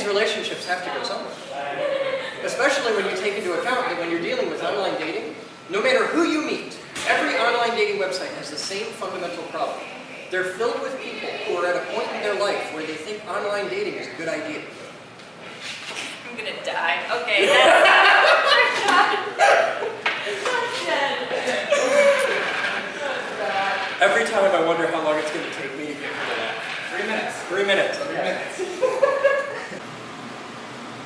relationships have to go somewhere. Especially when you take into account that when you're dealing with online dating, no matter who you meet, every online dating website has the same fundamental problem. They're filled with people who are at a point in their life where they think online dating is a good idea. I'm gonna die. Okay. Every time I wonder how long it's going to take me to get rid of that. 3 minutes. 3 minutes. Okay. 3 minutes.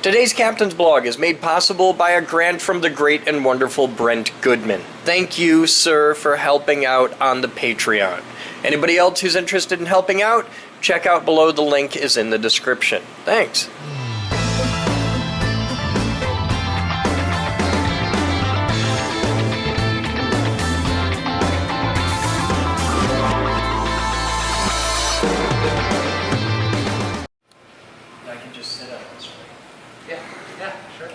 Today's Captain's Blog is made possible by a grant from the great and wonderful Brent Goodman. Thank you, sir, for helping out on the Patreon. Anybody else who's interested in helping out, check out below. The link is in the description. Thanks. I can just sit on this one. Yeah, sure.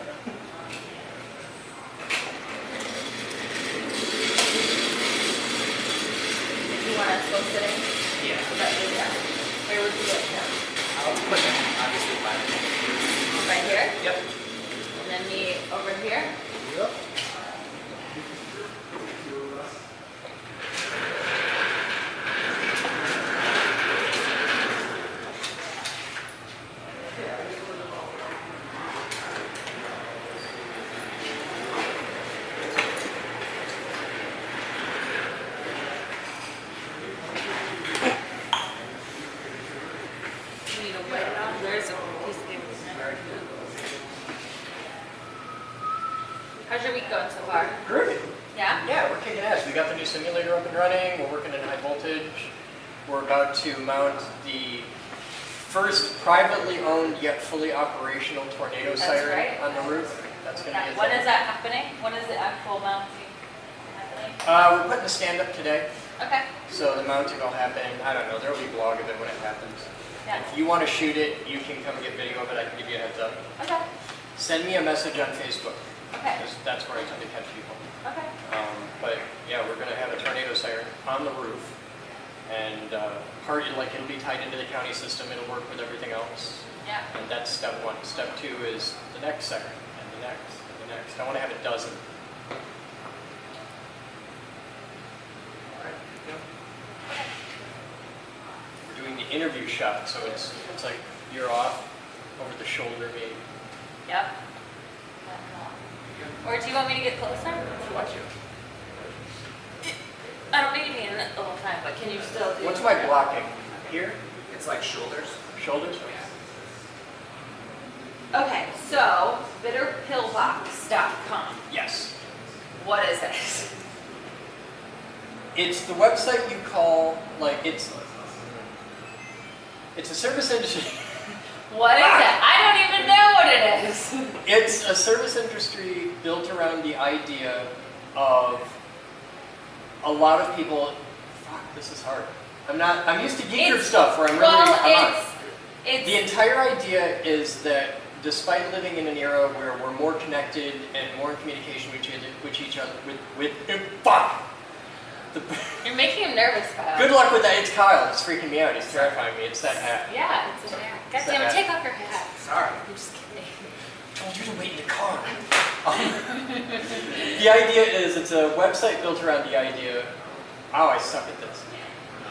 You want us both sitting? Yeah. Yeah. Where would you like them? I'll put them obviously by the Right here? Yep. And then me over here? Yep. You need to wet it off. There's a piece of paper. How's your week going so far? Groovy. Yeah? Yeah, we're kicking ass. We got the new simulator up and running. We're working in high voltage. We're about to mount the first privately owned yet fully operational tornado siren right. on the roof. That's going to be a When thing. is that happening? When is the actual mounting happening? We're putting a stand-up today, Okay. so the mounting will happen. I don't know. There will be a blog of it when it happens. Yeah. If you want to shoot it, you can come get video of it. I can give you a heads up. Okay. Send me a message on Facebook, Okay. because that's where I tend to catch people. Okay. But yeah, we're going to have a tornado siren on the roof, and it'll be tied into the county system. It'll work with everything else, Yeah. and that's step one. Step two is the next siren, and the next, and the next. I want to have a dozen. All right. Yeah. We're doing the interview shot, so it's like you're off over the shoulder, maybe. Yep. Or do you want me to get closer? I want you. I don't need to be in it the whole time, but can you still do What's my blocking? Here? It's like shoulders. Shoulders? Okay, so bitterpillbox.com. Yes. What is this? It's the website you call, like, it's a service industry. What is it? I don't even know what it is. It's a service industry built around the idea of a lot of people. Fuck, this is hard. I'm used to geek group stuff where I'm really. It's The entire idea is that despite living in an era where we're more connected and more in communication with each other, fuck. You're making him nervous, Kyle. Good luck with that. It's Kyle. It's freaking me out. He's terrifying me. It's that hat. Yeah, it's a hat. God damn it, take off your hat. Sorry. I'm just kidding. I told you to wait in the car. The idea is it's a website built around the idea. Oh, I suck at this.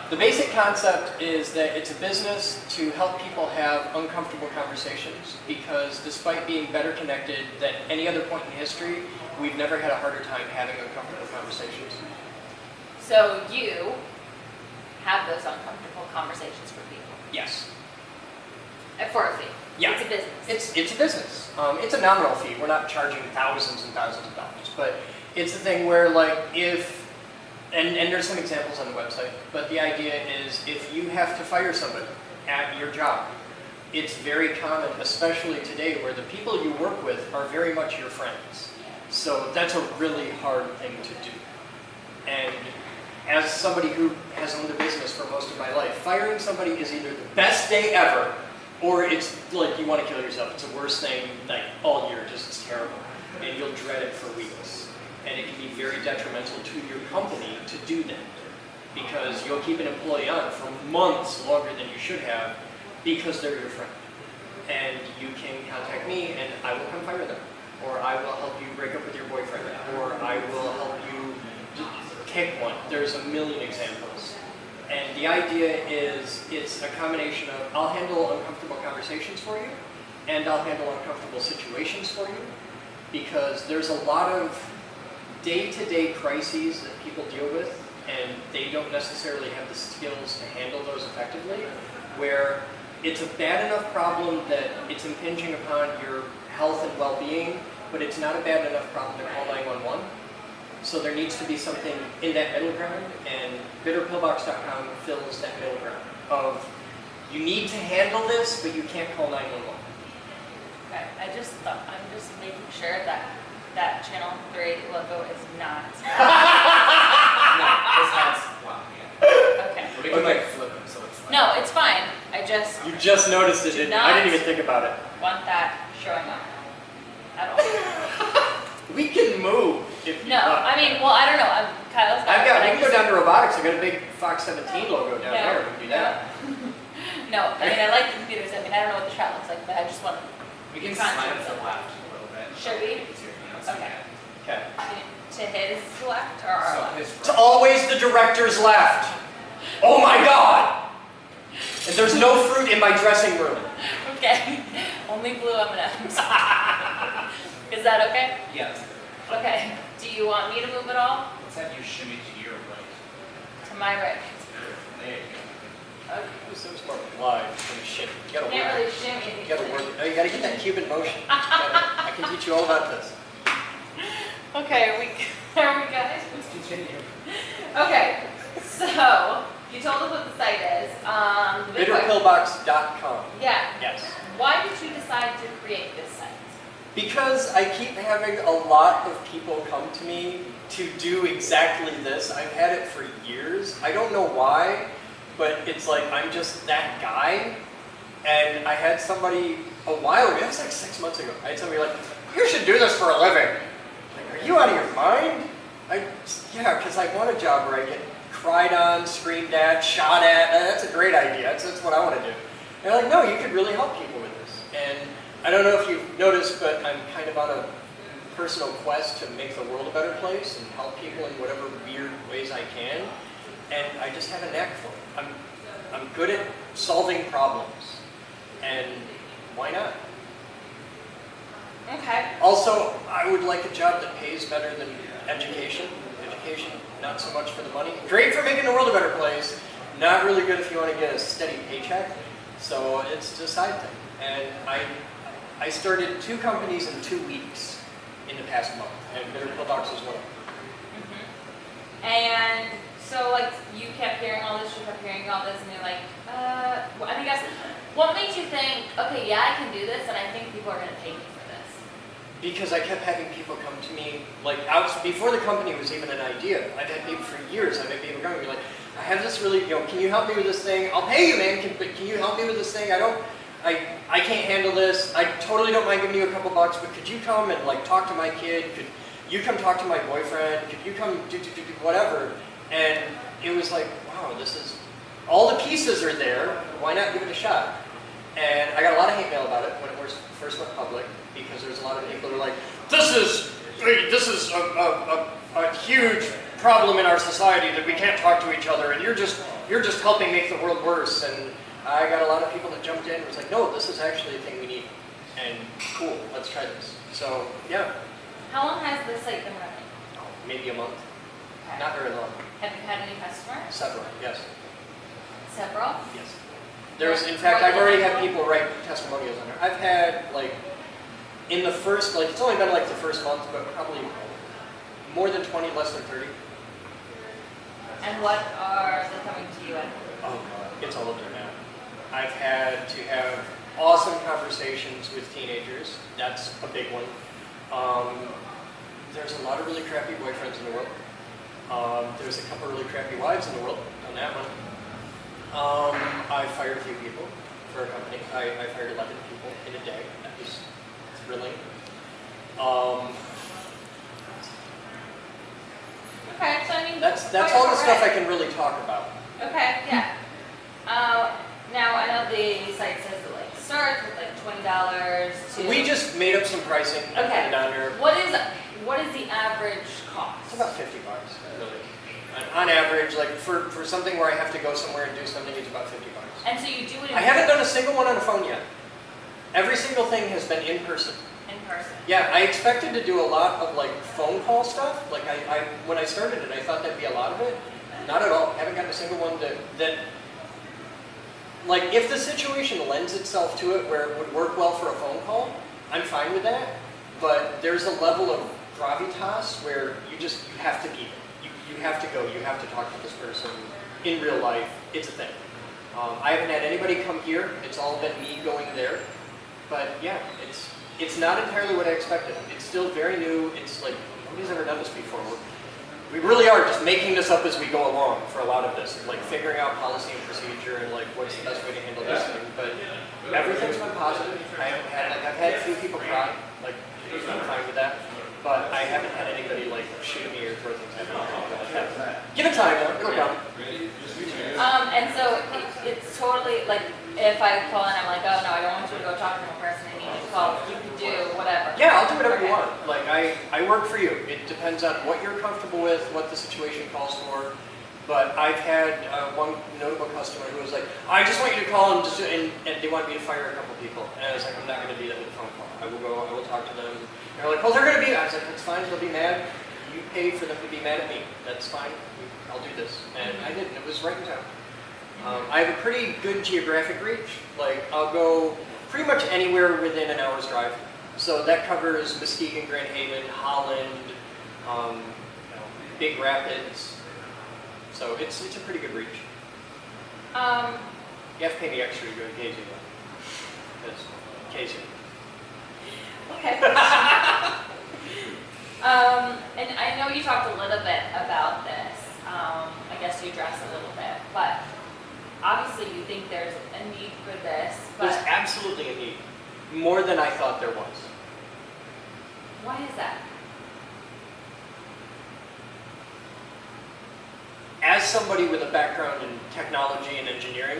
The basic concept is that it's a business to help people have uncomfortable conversations, because despite being better connected than any other point in history, we've never had a harder time having uncomfortable conversations. So you have those uncomfortable conversations for people. Yes. For a fee. Yeah. It's a business. It's a business. It's a nominal fee. We're not charging thousands and thousands of dollars, but it's a thing where, like, and there's some examples on the website, but the idea is if you have to fire somebody at your job, it's very common, especially today, where the people you work with are very much your friends. So that's a really hard thing to do. And as somebody who has owned a business for most of my life, firing somebody is either the best day ever, or it's like you want to kill yourself. It's the worst thing, like, all year. Just it's terrible, and you'll dread it for weeks. And it can be very detrimental to your company to do that, because you'll keep an employee on for months longer than you should have, because they're your friend. And you can contact me and I will come fire them. Or I will help you break up with your boyfriend. Or I will help you kick one. There's a million examples. And the idea is, it's a combination of, I'll handle uncomfortable conversations for you, and I'll handle uncomfortable situations for you, because there's a lot of day-to-day crises that people deal with, and they don't necessarily have the skills to handle those effectively, where it's a bad enough problem that it's impinging upon your health and well-being, but it's not a bad enough problem to call 911. So there needs to be something in that middle ground, and bitterpillbox.com fills that middle ground of, you need to handle this, but you can't call 911. Okay, I'm just making sure that that Channel 3 logo is not. No, this has, well, yeah. Okay. We can like flip them so it's like. No, it's fine. I just You just noticed it, didn't you? I didn't even think about it. want that showing up at all. We can move if you No, want. I mean, well, I don't know. Kyle's got We it, but can go down to robotics. I've got a big Fox 17 logo down Yeah. there. We can do that. No, I mean, I like the computers. I mean, I don't know what the shot looks like, but I just want We can Contour. slide it to the left a little bit. Should we? Easier, you know, so Okay. Okay. to his left or our So left. his It's always the director's left. Oh my God! And there's no fruit in my dressing room. Okay. Only blue M&Ms. Is that okay? Yes. Okay. Do you want me to move at all? Let's have you shimmy to your right. To my right. There you go. Okay. Who's so smart? Live. Shit. You gotta Can't work. really shimmy. You gotta work. No, you gotta get that Cuban motion. I can teach you all about this. Okay, are we good? Let's continue. Okay, so you told us what the site is. The big question- Bitterpillbox.com. Yeah. Yes. Why did you decide to create this site? Because I keep having a lot of people come to me to do exactly this. I've had it for years. I don't know why, but it's like I'm just that guy. And I had somebody a while ago, it was like 6 months ago, I had somebody like, you should do this for a living. Like, are you out of your mind? Yeah, because I want a job where I get cried on, screamed at, shot at. That's a great idea. That's what I want to do. And they're like, no, you could really help people with this. And I don't know if you've noticed, but I'm kind of on a personal quest to make the world a better place and help people in whatever weird ways I can. And I just have a knack for it. I'm good at solving problems. And why not? Okay. Also, I would like a job that pays better than education. Education, not so much for the money. Great for making the world a better place. Not really good if you want to get a steady paycheck. So it's a side thing. And I started 2 companies in 2 weeks in the past month. And Bitter Pillbox was one of them. And so, like, you kept hearing all this, and you're like, I guess, what made you think, okay, yeah, I can do this, and I think people are going to pay me for this? Because I kept having people come to me, like, before the company was even an idea. I've had people for years, I've had people come to me like, I have this really, can you help me with this thing? I'll pay you, man, but can you help me with this thing? I can't handle this. I totally don't mind giving you a couple bucks, but could you come and, like, talk to my kid? Could you come talk to my boyfriend? Could you come do whatever? And it was like, wow, this is, all the pieces are there. Why not give it a shot? And I got a lot of hate mail about it when it first went public, because there's a lot of people who are like, this is a huge problem in our society that we can't talk to each other, and you're just helping make the world worse. And I got a lot of people that jumped in and was like, no, this is actually a thing we need, and cool, let's try this. So yeah. How long has this site been running? Maybe a month. Okay. Not very long. Have you had any customers? Several, yes. Several? Yes. In fact, I've already had people write testimonials on there. I've had, like, in the first, like, it's only been like the first month, but probably more than 20, less than 30. And what are they coming to you at? Oh God, it's all over there now. I've had to have awesome conversations with teenagers. That's a big one. There's a lot of really crappy boyfriends in the world. There's a couple really crappy wives in the world. Done that one. I fired a few people for a company. I fired 11 people in a day. That was thrilling. Okay, so I mean, That's all the stuff I can really talk about. Okay, yeah. Now I know the site says it like starts with like $20 to. We just made up some pricing and Okay. put it on there. What is the average cost? It's about $50, really. On average, like for something where I have to go somewhere and do something, it's about $50. And so you do it in I haven't done a single one on the phone yet. Every single thing has been in person. in person. Yeah, I expected to do a lot of like phone call stuff. Like I when I started it, I thought that'd be a lot of it. Not at all. I haven't gotten a single one that like if the situation lends itself to it where it would work well for a phone call, I'm fine with that. But there's a level of gravitas where you have to be there. You have to go. You have to talk to this person in real life. It's a thing. I haven't had anybody come here. It's all been me going there. But yeah, it's not entirely what I expected. It's still very new. It's like nobody's ever done this before. We really are just making this up as we go along for a lot of this, like figuring out policy and procedure and like what's the best way to handle this thing. But everything's been positive. I haven't had I've had a few people cry. Like I'm fine with that. But I haven't had anybody like shoot me or throw things at me. Give it time though. It'll come. And so it's totally like if I call and I'm like, oh no, I don't want you to go talk to a person. I need you to call. You can do whatever. Yeah, I'll do whatever you want. Like I work for you. It depends on what you're comfortable with, what the situation calls for. But I've had one notable customer who was like, I just want you to call and they want me to fire a couple people. And I was like, I'm not going to do that with a phone call. I will talk to them. And they're like, well, they're going to be. I was like, that's fine. They'll be mad. You paid for them to be mad at me. That's fine. I'll do this. And I did. And it was right in time. I have a pretty good geographic reach. Like I'll go pretty much anywhere within an hour's drive. So that covers Muskegon, Grand Haven, Holland, Big Rapids. So it's a pretty good reach. You have to pay me extra to go to Casey though. Because Casey. Okay. And I know you talked a little bit about this. I guess you addressed a little bit, but obviously you think there's a need for this. But There's absolutely a need. More than I thought there was. why is that? As somebody with a background in technology and engineering,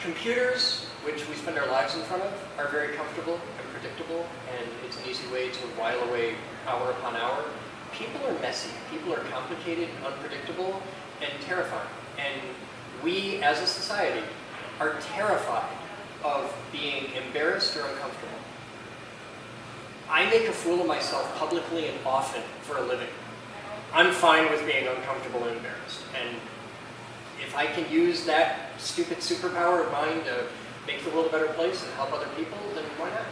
computers, which we spend our lives in front of, are very comfortable and predictable, and it's an easy way to while away hour upon hour. People are messy, people are complicated, unpredictable, and terrifying. And we, as a society, are terrified of being embarrassed or uncomfortable. I make a fool of myself publicly and often for a living. I'm fine with being uncomfortable and embarrassed. And if I can use that stupid superpower of mine to make the world a better place and help other people, then why not?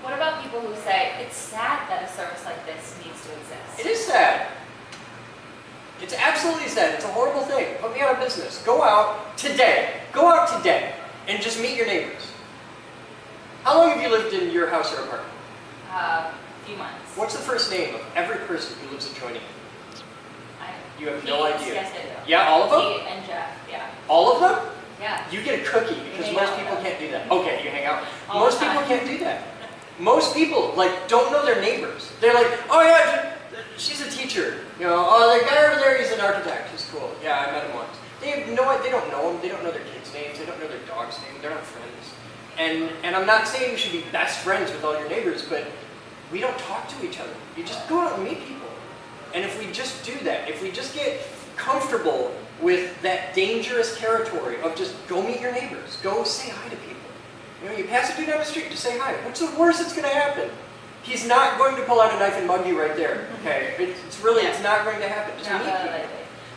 What about people who say it's sad that a service like this needs to exist? It is sad. It's absolutely sad. It's a horrible thing. Put me out of business. Go out today. Go out today and just meet your neighbors. How long have you lived in your house or apartment? A few months. What's the first name of every person who lives adjoining you? You have no Pete, idea. Yes, I do. Yeah, all of them? Pete and Jeff, yeah. All of them? Yeah. You get a cookie because hang most out people with can't do that. Okay, you hang out. All Most the people time. can't do that. Most people like don't know their neighbors. They're like, oh yeah, she's a teacher. You know, oh the guy over there, he's an architect. He's cool. Yeah, I met him once. They have no, they don't know them. They don't know their kids' names. They don't know their dog's name. They're not friends. And I'm not saying you should be best friends with all your neighbors, but we don't talk to each other. You just go out and meet people. And if we just do that, if we just get comfortable with that dangerous territory of just go meet your neighbors, go say hi to people. You know, you pass a dude down the street, just say hi. What's the worst that's going to happen? He's not going to pull out a knife and mug you right there. Okay, it's really, it's not going to happen. Just Not meet people. likely.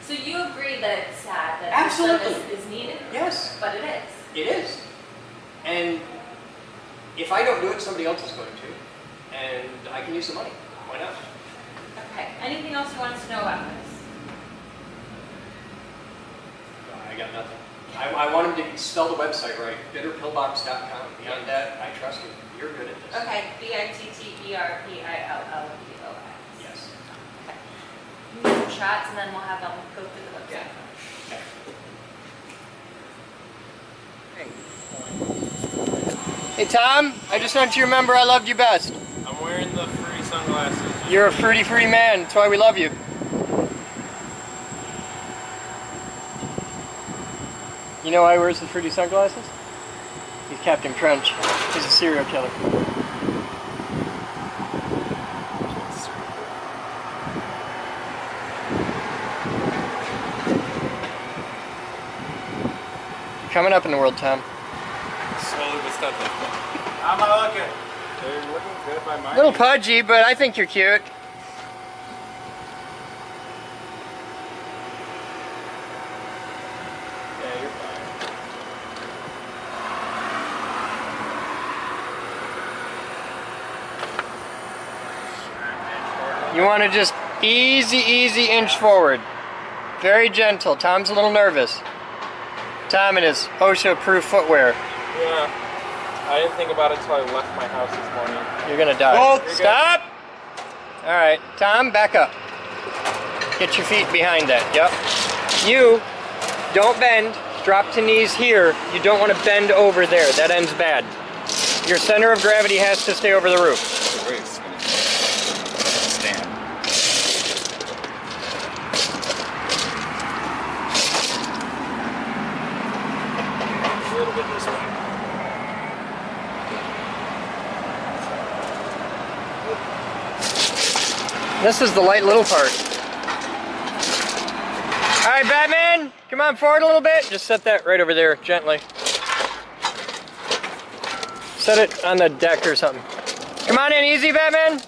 So you agree that it's sad that Absolutely. this service is needed? Yes, But it is. it is. And if I don't do it, somebody else is going to. And I can use the money. Why not? Okay. Anything else you want us to know about this? I got nothing. I want him to spell the website right. bitterpillbox.com. Beyond that, I trust you. You're good at this. Okay. BITTERPILLOX. Yes. Okay. Give me some shots and then we'll have them go through the website. Okay. Hey Tom, I just want you to remember I loved you best. I'm wearing the fruity sunglasses. You're a fruity man. That's why we love you. You know why he wears the fruity sunglasses? He's Captain Crunch. He's a serial killer. You're coming up in the world, Tom. Slowly but steadily. How am I looking? They're looking good by my A little pudgy, but I think you're cute. Yeah, you're fine. You want to just easy inch forward. Very gentle. Tom's a little nervous. Tom in his OSHA-proof footwear. Yeah. I didn't think about it until I left my house this morning. You're gonna die. Whoa, you're Stop! Alright, Tom, back up. Get your feet behind that. Yep. You don't bend. Drop to knees here. You don't want to bend over there. That ends bad. Your center of gravity has to stay over the roof. The race gonna stand. A little bit this way. This is the light little part. Alright, Batman! Come on forward a little bit. Just set that right over there, gently. Set it on the deck or something. Come on in, easy, Batman!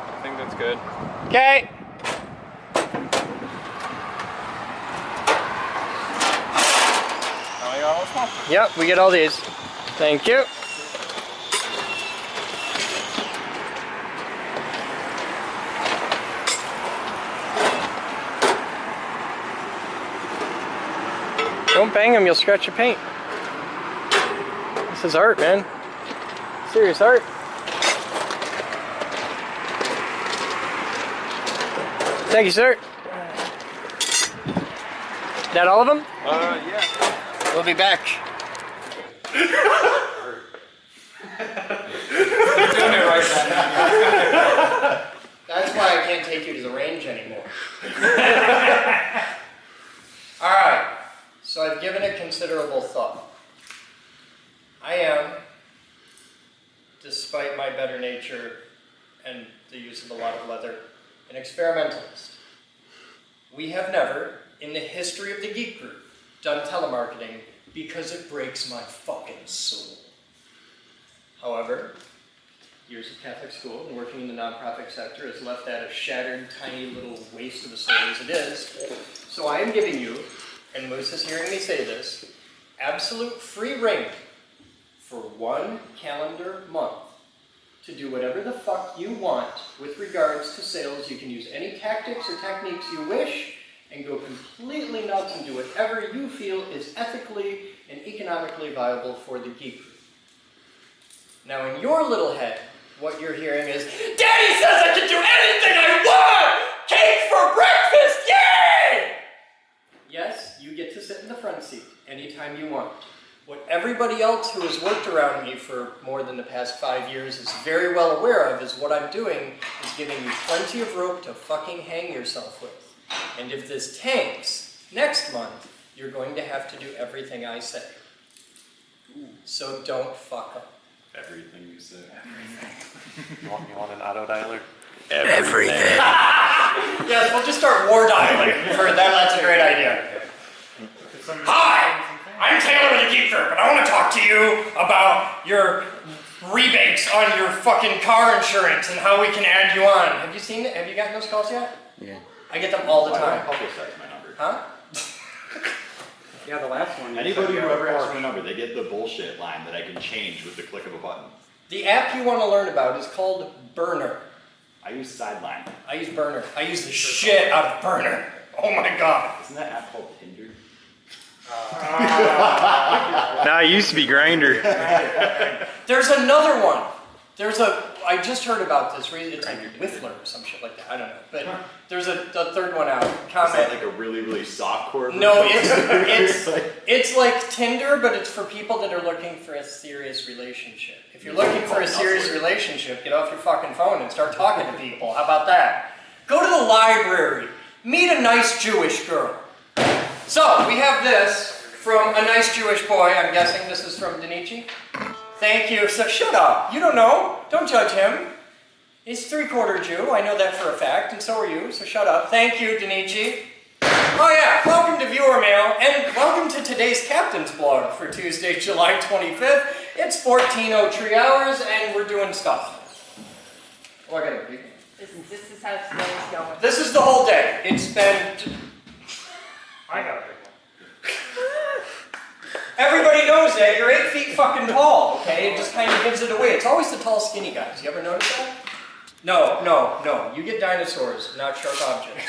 I think that's good. Okay. Now you almost want. Yep, we get all these. Thank you. Don't bang them, you'll scratch your paint. This is art, man. Serious art. Thank you, sir. That all of them? Yeah. We'll be back. You're doing it right now. That's why I can't take you to the range anymore. Alright, so I've given it considerable thought. I am, despite my better nature and the use of a lot of leather, an experimentalist. We have never, in the history of the Geek Group, done telemarketing because it breaks my fucking soul. However, years of Catholic school and working in the nonprofit sector has left that a shattered, tiny little waste of a soul as it is. So I am giving you, and Moose is hearing me say this, absolute free reign for 1 calendar month to do whatever the fuck you want with regards to sales. You can use any tactics or techniques you wish and go completely nuts and do whatever you feel is ethically and economically viable for the Geek Group. Now in your little head, what you're hearing is, Daddy says I can do anything I want! Cake for breakfast, yay! Yes, you get to sit in the front seat anytime you want. What everybody else who has worked around me for more than the past 5 years is very well aware of is what I'm doing is giving you plenty of rope to fucking hang yourself with. And if this tanks, next month, you're going to have to do everything I say. So don't fuck up. Everything you say. You want an auto dialer? Everything. Yes, we'll just start war dialing. You've heard that, that's a great idea. Hi! I'm Taylor of the Geek Group, and I want to talk to you about your rebates on your fucking car insurance and how we can add you on. Have you seen it? Have you gotten those calls yet? Yeah. I get them all the Why don't time. publicize my number? Huh? Yeah, the last one. Anybody who ever asks my number, they get the bullshit line that I can change with the click of a button. The app you want to learn about is called Burner. I use Sideline. I use Burner. I use the shit out of Burner. Oh my god. Isn't that app called Tinder? No, it used to be Grinder. There's another one. I just heard about this. It's like Whiffler or some shit like that. I don't know. But there's a third one out. Is Comment. that like a really, really softcore version? No, it's like Tinder, but it's for people that are looking for a serious relationship. If you're looking for a serious relationship, get off your fucking phone and start talking to people. How about that? Go to the library. Meet a nice Jewish girl. So, we have this from a nice Jewish boy. I'm guessing this is from Danichi. Thank you. So, shut up. You don't know. Don't judge him. He's 3/4 Jew. I know that for a fact, and so are you, so shut up. Thank you, Danichi. Oh yeah, welcome to Viewer Mail, and welcome to today's Captain's Blog for Tuesday, July 25th. It's 14:03 hours, and we're doing stuff. Oh, I gotta read. This is how today's going. This is the whole day. It's been... I got a big one. Everybody knows that. You're 8 feet fucking tall, okay? It just kind of gives it away. It's always the tall, skinny guys. You ever notice that? No. You get dinosaurs, not sharp objects.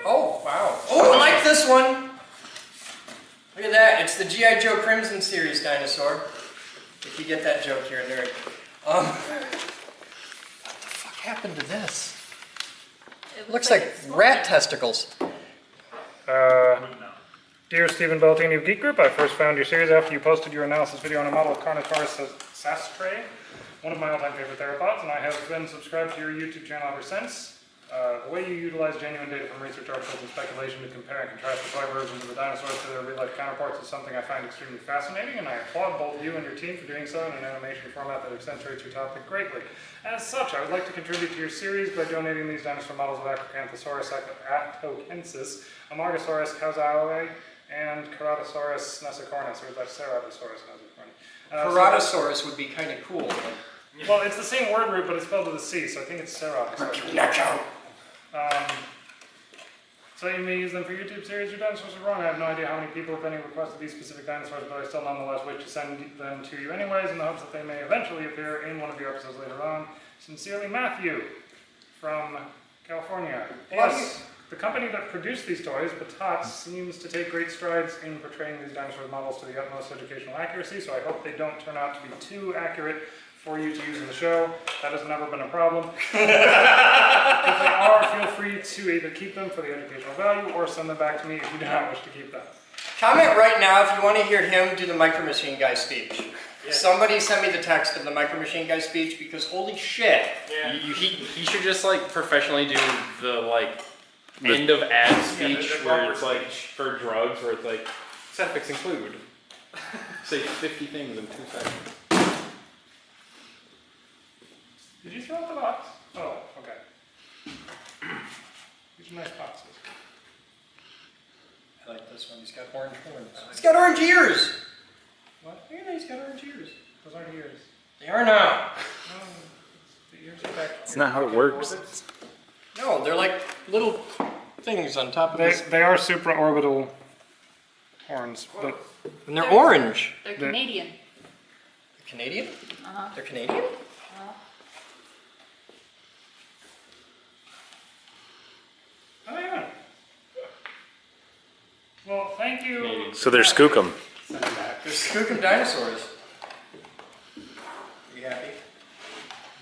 Oh, wow. Oh, I like this one. Look at that. It's the G.I. Joe Crimson Series dinosaur. If you get that joke, you're a nerd. What the fuck happened to this? It Looks like rat testicles. Dear Stephen Bellatini of Geek Group, I first found your series after you posted your analysis video on a model of Carnotaurus sastre, one of my all-time favorite theropods, and I have been subscribed to your YouTube channel ever since. The way you utilize genuine data from research articles and speculation to compare and contrast the toy versions of the dinosaurs to their real-life counterparts is something I find extremely fascinating, and I applaud both you and your team for doing so in an animation format that accentuates your topic greatly. As such, I would like to contribute to your series by donating these dinosaur models of Acrocanthosaurus atokensis, Amargasaurus causaue, and Keratosaurus nesicornis, or is that Ceratosaurus nesicornis? Keratosaurus would be kind of cool. Well, it's the same word root, but it's spelled with a C, so I think it's Ceratosaurus. So you may use them for YouTube series. Your dinosaurs are wrong. I have no idea how many people, if any, requested these specific dinosaurs, but I still nonetheless wish to send them to you anyways, in the hopes that they may eventually appear in one of your episodes later on. Sincerely, Matthew, from California. Yes, the company that produced these toys, Batat, seems to take great strides in portraying these dinosaur models to the utmost educational accuracy, so I hope they don't turn out to be too accurate for you to use in the show. That has never been a problem. If they are, feel free to either keep them for the educational value or send them back to me if you do not wish to keep them. Comment right now if you want to hear him do the Micro Machine Guy speech. Yeah. Somebody send me the text of the Micro Machine Guy speech because holy shit. Yeah. He should just like professionally do the end of ad speech where it's like for drugs where it's like side effects include. Say 50 things in 2 seconds. Did you throw out the box? Oh, okay. These are nice boxes. I like this one. He's got orange horns. He's got orange ears! What? Look at that, he's got orange ears. Those aren't ears. They are now. No, the ears are back. It's not how it works. No, they're like little things on top of this. They are supraorbital horns, but And they're orange. They're Canadian. They're Canadian? Uh-huh. They're Canadian? oh yeah. Well, thank you. So they're skookum. They're skookum dinosaurs. Are you happy?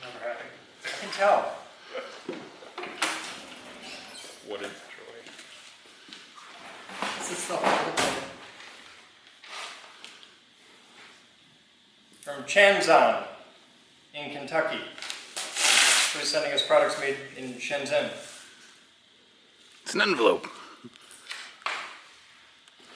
Never happy. I can tell. What is joy? This is the whole thing. From Chanzan in Kentucky, who's sending us products made in Shenzhen. It's an envelope.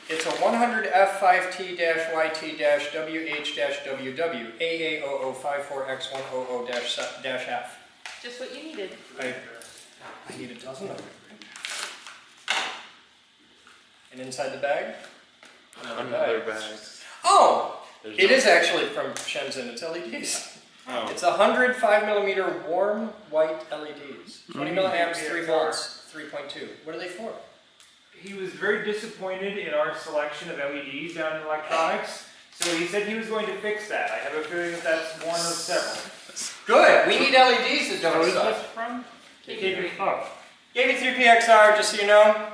It's a 100F5T-YT-WH-WW AA0054X100-F. Just what you needed. I need a dozen of them. And inside the bag? Another bag. Oh! There's It is actually from Shenzhen. It's LEDs. Oh. It's 100 5mm warm white LEDs. 20 milliamps, 3 volts, 3.2. What are they for? He was very disappointed in our selection of LEDs down in electronics, so he said he was going to fix that. I have a feeling that that's one of several. Good! We need LEDs that What don't is suck. this from? KB3. Oh. KB3PXR, just so you know.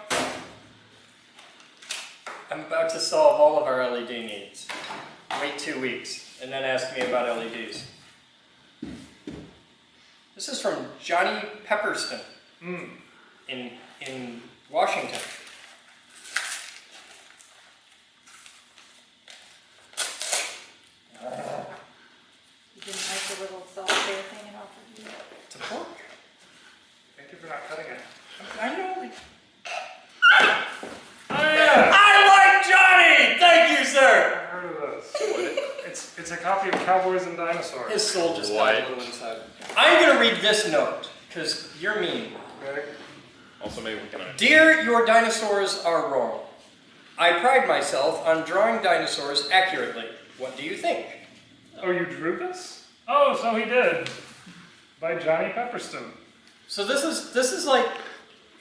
I'm about to solve all of our LED needs. Wait 2 weeks, and then ask me about LEDs. This is from Johnny Pepperston in Washington. It's a pork. Thank you for not cutting it. I know. Oh yeah! I like Johnny! Thank you, sir! I've heard of this. It's a copy of Cowboys and Dinosaurs. His soul just died a little inside. I'm gonna read this note, because you're mean. Okay. Also, maybe we can. Dear, your dinosaurs are wrong. I pride myself on drawing dinosaurs accurately. What do you think? Oh, you drew this? Oh, so he did. By Johnny Pepperstone. So this is like,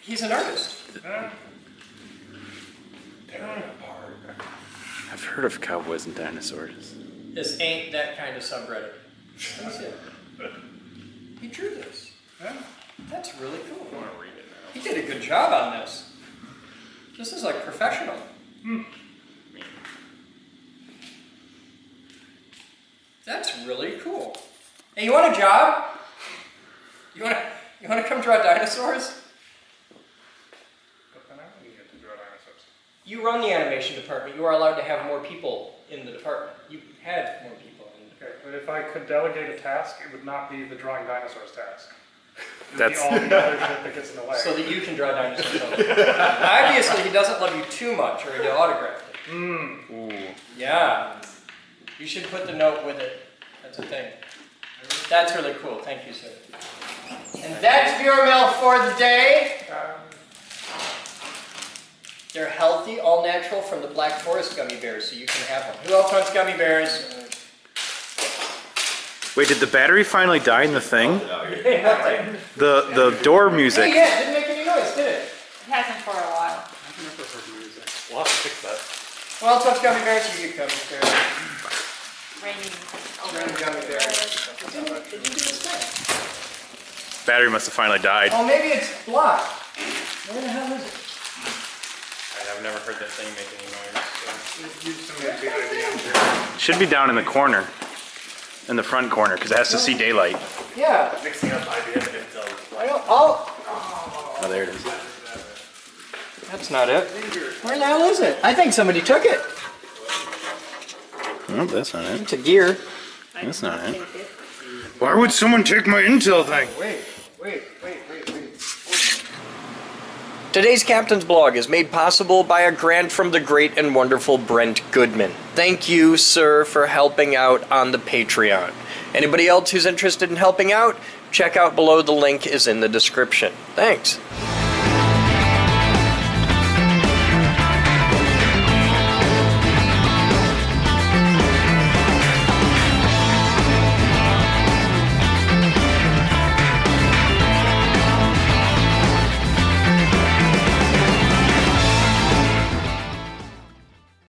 he's an artist. Yeah. I've heard of cowboys and dinosaurs. This ain't that kind of subreddit. Let me see it. He drew this. Yeah. That's really cool. I want to read it now. He did a good job on this. This is like professional. That's really cool. Hey, you want a job? You want to come draw dinosaurs? But then I wouldn't get to draw dinosaurs. You run the animation department. You are allowed to have more people in the department. You had more people in the department. Okay, but if I could delegate a task, it would not be the drawing dinosaurs task. It would That's- be all the other shit that gets in the way. So that you can draw dinosaurs. Obviously, he doesn't love you too much, or he'd autograph it. Ooh. Yeah. You should put the note with it. That's a thing. That's really cool. Thank you, sir. And that's viewer mail for the day. They're healthy, all natural from the Black Forest gummy bears, so you can have one. Who else wants gummy bears? Wait, did the battery finally die in the thing? Hey, nothing. The door music. Hey, yeah, it didn't make any noise, did it? It hasn't for a while. We'll have to fix that. Who else wants gummy bears? You get gummy bears. Raining. Random gummy bears. It didn't do its thing. Battery must have finally died. Oh, maybe it's blocked. Where the hell is it? I've never heard that thing make any noise. Use some of the idea. Should be down in the corner. In the front corner, because it has to see daylight. Yeah. Mixing up ideas until. Oh, there it is. That's not it. Where the hell is it? I think somebody took it. Oh, that's not it. It's a gear. That's not it. Why would someone take my Intel thing? Wait. Today's Captain's Blog is made possible by a grant from the great and wonderful Brent Goodman. Thank you, sir, for helping out on the Patreon. Anybody else who's interested in helping out, check out below. The link is in the description. Thanks.